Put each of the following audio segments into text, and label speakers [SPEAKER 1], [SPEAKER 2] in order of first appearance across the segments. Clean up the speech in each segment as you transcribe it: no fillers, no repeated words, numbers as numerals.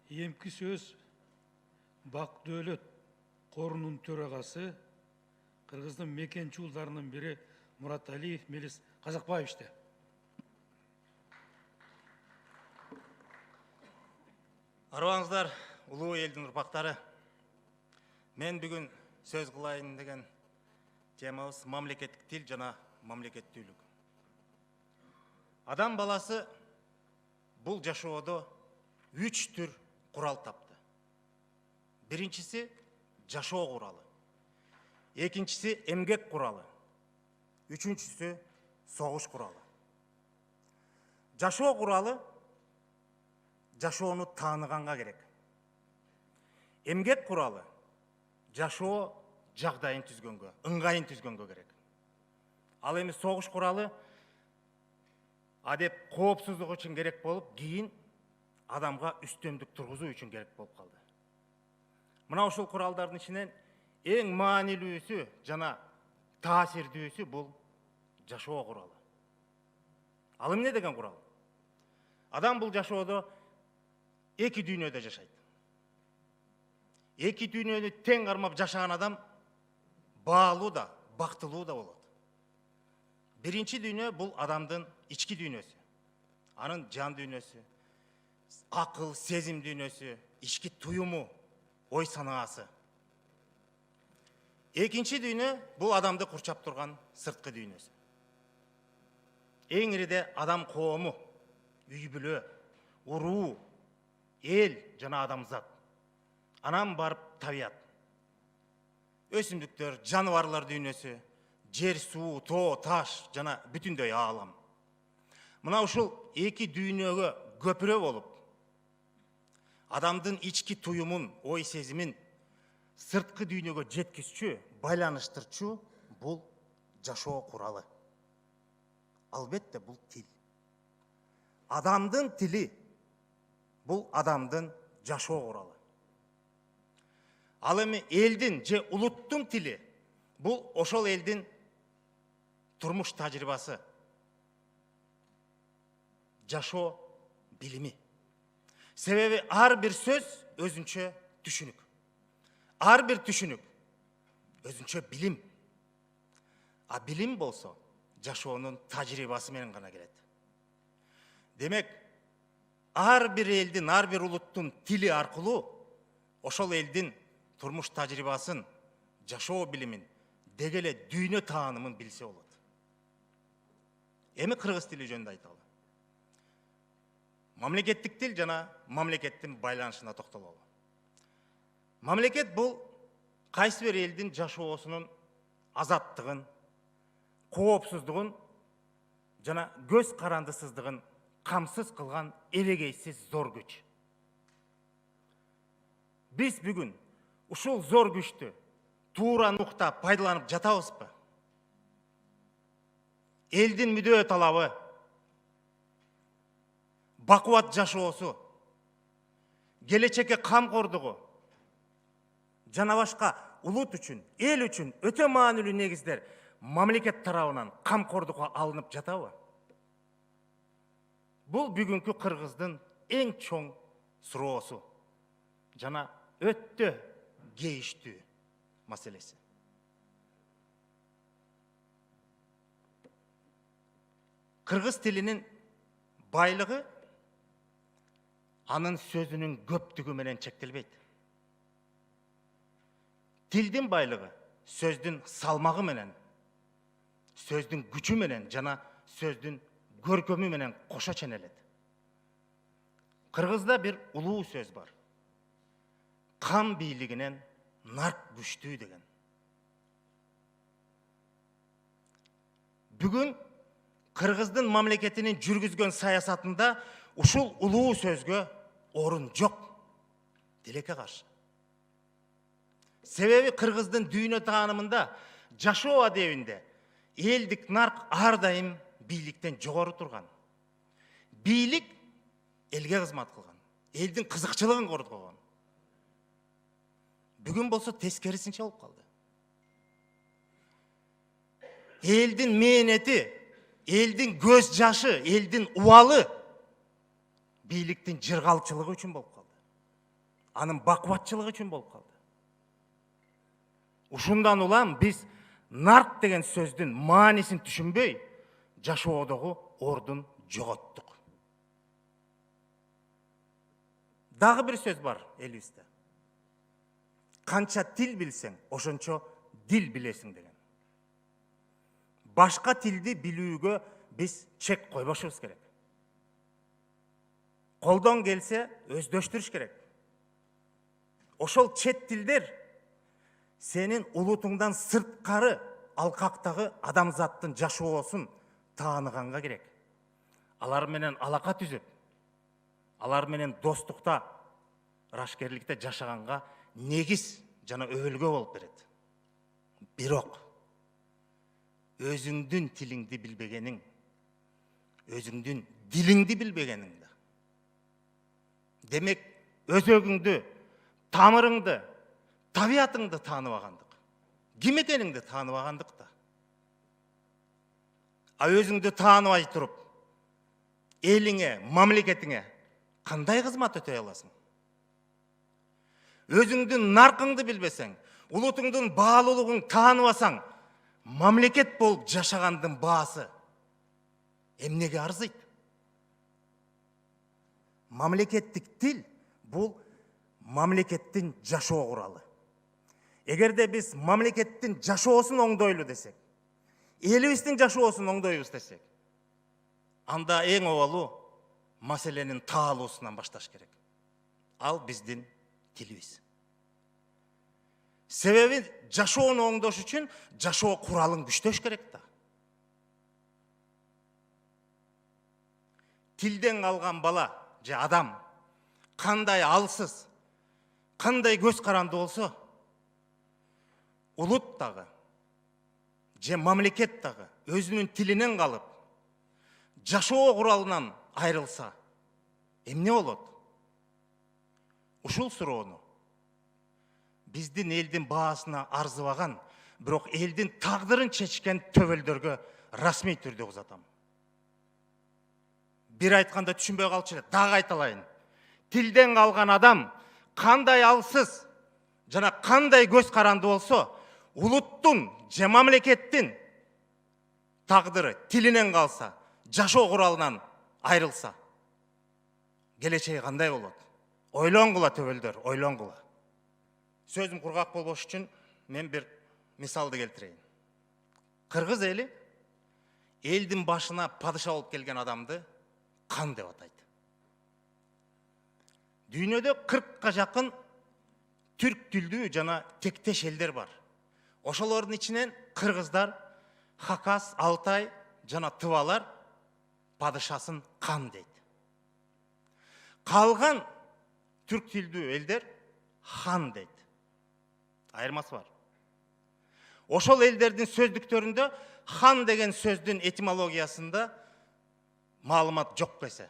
[SPEAKER 1] Емки сөз Бак Дөөлөт қорының төрағасы, Қырғыздың мекенчи уулдарынын бири Мураталиев Мелис Казакбаевичте.
[SPEAKER 2] Арбаңыздар, улуу элдин урпактары. Мен бүгүн сөз кылайын деген темабыз мамлекеттик тил жана мамлекеттүүлүк. Адам баласы бул жашоодо 3 түр курал тапты. Биринчиси жашоо куралы, экинчиси эмгек куралы, үчүнчүсү согуш куралы. Жашоо куралы жашоону тааныганга керек. Эмгек куралы жашоо жагдайын түзгөнгө, ыңгайын түзгөнгө керек. Ал эми согуш куралы адеп коопсуздук үчүн керек болуп, кийин адамга үстөмдүк тургузуу үчүн керек болуп калды. Мына ушул куралдардын ичинен эң маанилүүсү жана таасирдүүсү бул жашоо куралы. Ал эмне деген курал? Адам бул жашоодо эки дүйнөдө жашайт. Эки дүйнөнү тең кармап жашаган адам баалуу да, бактылуу да болот. Биринчи дүйнө бул адамдын ички дүйнөсү. Анын жан дүйнөсү, акыл, сезим дүйнөсү, ички туюму, ой санаасы. Экинчи дүйнө бул адамды курчап турган сырткы дүйнөсү. Эң ириде адам коому, үй бүлө, уруу, эл жана адамзат. Анан барып табият. Өсүмдүктөр, жаныбарлар дүйнөсү, жер, суу, тоо, таш жана бүтүндөй аалам. Мына ушул эки дүйнөгө көпүрө болуп, адамдын ички туюмун, ой сезимин сырткы дүйнөгө жеткизчү, байланыштырчу бул жашоо куралы. Албетте бул тил. Адамдын тили бул адамдын жашоо куралы. Ал эми элдин же улуттун тили бул ошол элдин турмуш тажрыйбасы, жашоо билими. Себеби ар бир сөз өзүнчө түшүнүк. Ар бир түшүнүк өзүнчө билим. А билим болсо жашоонун тажрыйбасы менен гана келет. Демек, ар бир элдин, ар бир улуттун тили аркылуу ошол элдин турмуш тажрыйбасын, жашоо билимин, деги эле дүйнө таанымын билсе болот. Эми кыргыз тили жөнүндө айталы. Мамлекеттик тил жана мамлекеттин байланышына токтололу. Мамлекет бул кайсы бир элдин жашоосунун азаттыгын, коопсуздугун жана көз карандысыздыгын камсыз кылган эрегейсиз зор күч. Биз бүгүн ушул зор күчтү туура нукта пайдаланып жатабызбы? Элдин мүдөө талабы, бакубат жашоосу, келечекке камкордугу жана башка улут үчүн, эл үчүн өтө маанилүү негиздер мамлекет тарабынан камкордукка алынып жатабы? Бул бүгүнкү кыргыздын эң чоң суроосу жана өтө кейиштүү маселеси. Кыргыз тилинин байлыгы анын сөзүнүн көптүгү менен чектелбейт. Тилдин байлыгы сөздүн салмагы менен, сөздүн күчү менен жана сөздүн көркөмү менен кошо ченелет. Кыргызда бир улуу сөз бар. Кам бийлигинен нарк күчтүү деген. Бүгүн Кыргыздын мамлекетинин жүргүзгөн саясатында ушул улуу сөзгө орун жок. Тилекке каршы. Себеби кыргыздын дүйнө таанымында, жашоо адебинде элдик нарк ар дайым бийликтен жогору турган. Бийлик элге кызмат кылган, элдин кызыкчылыгын коргогон. Бүгүн болсо тескерисинче болуп калды. Элдин мээнети, элдин көз жашы, элдин убалы бийликтин жыргалчылыгы үчүн болуп калды. анын бакубатчылыгы үчүн болуп калды. Ушундан улам биз нарк деген сөздүн маанисин түшүнбөй, жашоодогу ордун жоготтук. Дагы бир сөз бар элибизде. Канча тил билсең, ошончо дил билесиң деген. Башка тилди билүүгө биз чек койбошубуз керек. Колдон келсе өздөштүрүш керек. Ошол чет тилдер сенин улутуңдан сырткары алкактагы адамзаттын жашоосун тааныганга керек. Алар менен алака түзүп, алар менен достукта, ырашкерликте жашаганга негиз жана өбөлгө болуп берет. Бирок өзүңдүн тилиңди билбегениң, өзүңдүн дилиңди билбегениң да. Демек, өзөгүңдү, тамырыңды, табиятыңды тааныбагандык. Ким экениңди тааныбагандык да. А өзүңдү тааныбай туруп, элиңе, мамлекетиңе кандай кызмат өтөй аласың? Өзүңдүн наркыңды билбесең, улутуңдун баалуулугун тааныбасаң, мамлекет болуп жашагандын баасы эмнеге арзыйт? Мамлекеттик тил бул мамлекеттин жашоо куралы. Эгерде биз мамлекеттин жашоосун оңдойлу десек, элибиздин жашоосун оңдойбуз десек, анда эң обалу маселенин таалуусунан башташ керек. Ал биздин тилибиз. Себеби жашоону оңдош үчүн жашоо куралын күчтөш керек да. Тилден калган бала же адам кандай алсыз, кандай көз каранды болсо, улут дагы же мамлекет дагы өзүнүн тилинен калып, жашоо куралынан айрылса, эмне болот? Ушул суроону биздин элдин баасына арзыбаган, бирок элдин тагдырын чечкен төбөлдөргө расмий түрдө узатам. Бир айтканда түшүнбөй калчу эле, дагы айталайын. Тилден калган адам кандай алсыз жана кандай көз каранды болсо, улуттун же мамлекеттин тагдыры тилинен калса, жашоо куралынан айрылса, келечеги кандай болот? Ойлонгула төбөлдөр, ойлонгула. Сөзүм кургак болбош үчүн мен бир мисалды келтирейин. Кыргыз эли элдин башына падыша болуп келген адамды хан деп атайт. Дүйнөдө 40ка жакын түрк тилдүү жана тектеш элдер бар. Ошолордун ичинен кыргыздар, Хакас, Алтай жана Тывалар падышасын хан дейт. Калган түрк тилдүү элдер хан дейт. Айырмасы бар. Ошол элдердин сөздүктөрүндө хан деген сөздүн этимологиясында маалымат жок десе,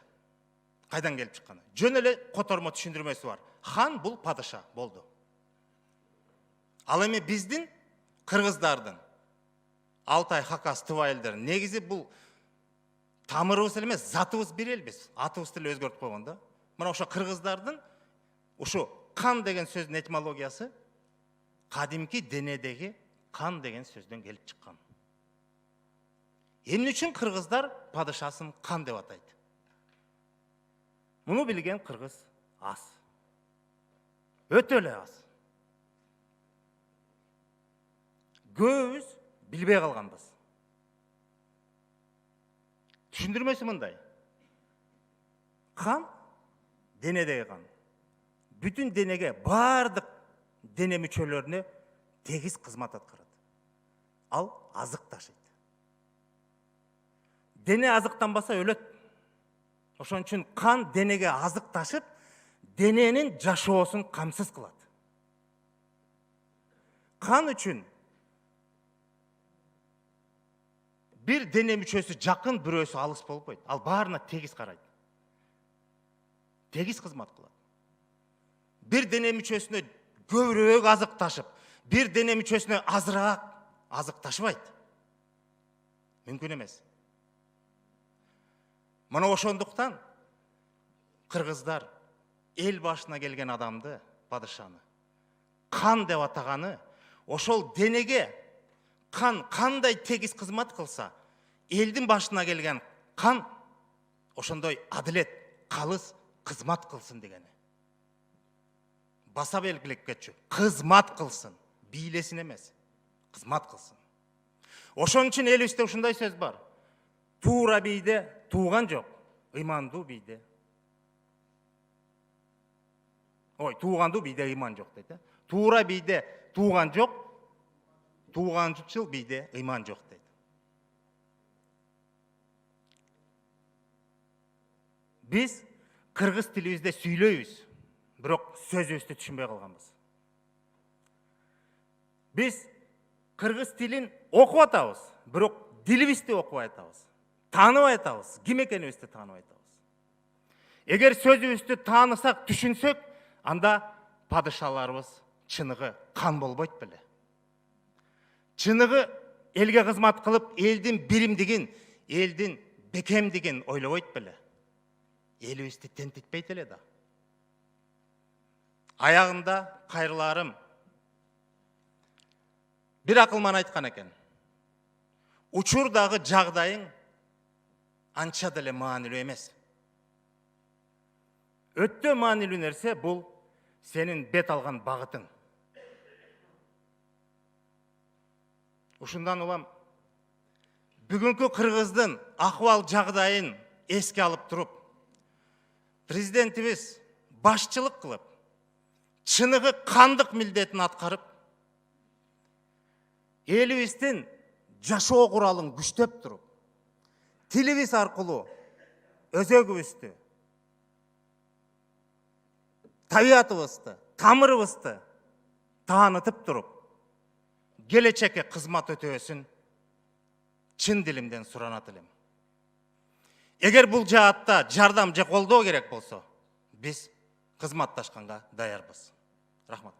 [SPEAKER 2] кайдан келип чыкканы? Жөн эле котормо түшүндүрмөсү бар. Хан бул падыша болду. Ал эми биздин кыргыздардын, Алтай, Хакас, Тыва элдерин негизи бул тамырыбыз эле эмес, затыбыз бир элбиз. Атыбызды эле өзгөртүп койгон да. Мына ошо кыргыздардын ушу кан деген сөздүн этимологиясы кадимки денедеги кан деген сөздөн келип чыккан. Эмне үчүн кыргыздар падышасын кан деп атайт? Муну билген кыргыз аз. Өтө эле аз. Көбүбүз билбей калганбыз. Түшүндүрмөсү мындай. Кан денедеги кан. Бүтүн денеге, бардык дене мүчөлөрүнө тегиз кызмат аткарат. Ал азык ташыйт. Дене азыктанбаса өлөт. Ошон үчүн кан денеге азык ташып, дененин жашоосун камсыз кылат. Кан үчүн бир дене мүчөсү жакын, бирөөсү алыс болбойт. Ал баарына тегиз карайт. Тегиз кызмат кылат. Бир дене мүчөсүнө көбүрөөк азык ташып, бир дене мүчөсүнө азыраак азык ташыбайт. Мүмкүн эмес. Мына ошондуктан кыргыздар эл башына келген адамды падышаны. Қан деп атағаны, ошол денеге қан қандай тегіс қызмат қылса, елдің башына келген қан ошондой адилет, қалыс қызмат қылсын дегені. Баса белгілеп кетчү. Қызмат қылсын, бийлесин емес, қызмат қылсын. Ошон үчүн элибизде ушундай сөз бар. Тура бийде тууган жок, ыймандуу бийде. Туугандуу бийде ыйман жок дейт. Тура бийде тууган жок, тууганчыл бийде ыйман жок дейт. Биз кыргыз тилибизде сүйлөйбүз, бирок сөзүбүздү түшүнбөй калганбыз. Биз кыргыз тилин окуп атабыз, бирок дилибизди окубай атабыз. Тааныбай атабыз, ким экенибизди тааныбай атабыз. Эгер сөзүбүздү таанысак, түшүнсөк, анда падышаларыбыз чыныгы кан болбойт беле. Чыныгы элге кызмат кылып, элдин биримдигин, элдин бекемдигин ойлобойт беле. Элибизди тентитпейт эле да. Аягында кайрыларым бир акылман айткан экен. Учурдагы жагдайың анча деле маанилүү эмес. Өттө маанилүү нерсе бул сенин бет алган багытың. Ушундан улам бүгүнкү кыргыздын акыбал жагдайын эске алып туруп, президентибиз башчылык кылып, чыныгы кандык милдетин аткарып, элибиздин жашоо куралын күчтөп туруп, тилибиз аркылуу өзөгүбүздү, табиятыбызды, тамырыбызды таанытып туруп, келечекке кызмат өтөсүн чын дилимден суранат элем. Эгер бул жаатта жардам же колдоо керек болсо, биз кызматташканга даярбыз. Рахмат.